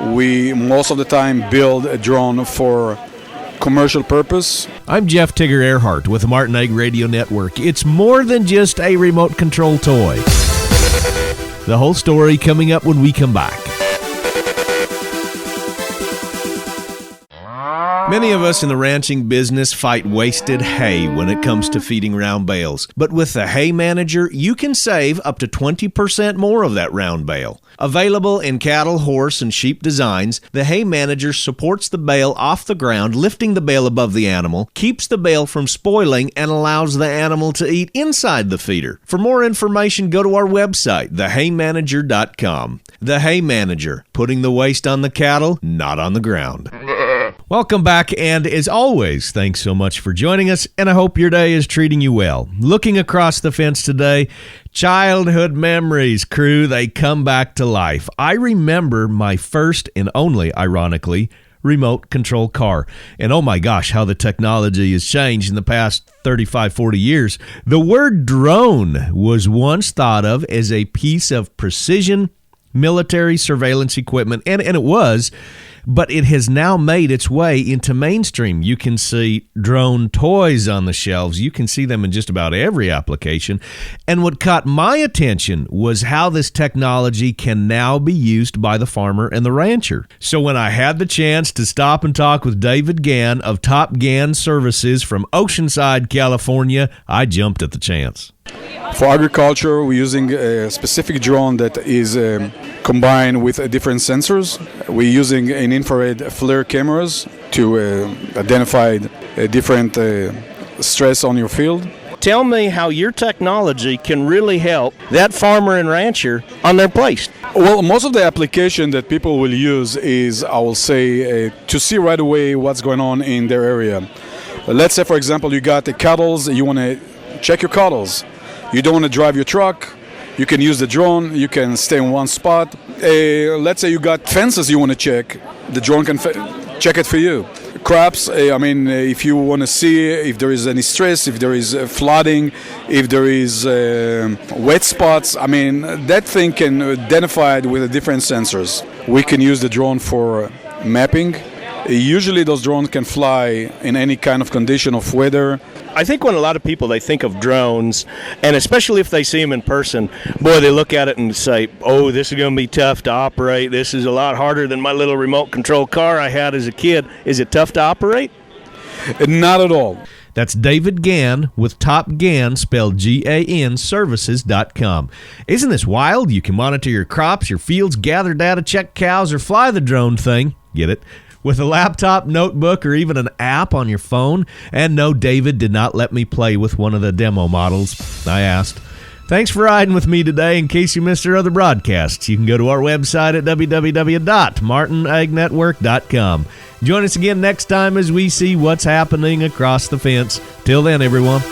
We most of the time build a drone for commercial purpose. I'm Jeff Tigger Earhart with the Martin Ag Radio Network. It's more than just a remote control toy. The whole story coming up when we come back. Many of us in the ranching business fight wasted hay when it comes to feeding round bales. But with the Hay Manager, you can save up to 20% more of that round bale. Available in cattle, horse, and sheep designs, the Hay Manager supports the bale off the ground, lifting the bale above the animal, keeps the bale from spoiling, and allows the animal to eat inside the feeder. For more information, go to our website, thehaymanager.com. The Hay Manager, putting the waste on the cattle, not on the ground. Welcome back, and as always, thanks so much for joining us, and I hope your day is treating you well. Looking across the fence today, childhood memories, crew, they come back to life. I remember my first and only, ironically, remote control car. And oh my gosh, how the technology has changed in the past 35, 40 years. The word drone was once thought of as a piece of precision military surveillance equipment, and it was, but it has now made its way into mainstream. You can see drone toys on the shelves. You can see them in just about every application. And what caught my attention was how this technology can now be used by the farmer and the rancher. So when I had the chance to stop and talk with David Gann of TopGan Services from Oceanside, California, I jumped at the chance. For agriculture, we're using a specific drone that is combined with different sensors. We're using an infrared flare cameras to identify different stress on your field. Tell me how your technology can really help that farmer and rancher on their place. Well, most of the application that people will use is, I will say, to see right away what's going on in their area. Let's say, for example, you got the cattle, you want to check your cattle. You don't want to drive your truck, you can use the drone, you can stay in one spot. Let's say you got fences you want to check, the drone can check it for you. Crops, if you want to see if there is any stress, if there is flooding, if there is wet spots, that thing can identify it with the different sensors. We can use the drone for mapping. Usually those drones can fly in any kind of condition of weather. I think when a lot of people, they think of drones, and especially if they see them in person, boy, they look at it and say, oh, this is going to be tough to operate. This is a lot harder than my little remote control car I had as a kid. Is it tough to operate? Not at all. That's David Gann with TopGan, spelled G-A-N, services.com. Isn't this wild? You can monitor your crops, your fields, gather data, check cows, or fly the drone thing. Get it? With a laptop, notebook, or even an app on your phone. And no, David did not let me play with one of the demo models. I asked. Thanks for riding with me today. In case you missed our other broadcasts, you can go to our website at www.martinagnetwork.com. Join us again next time as we see what's happening across the fence. Till then, everyone.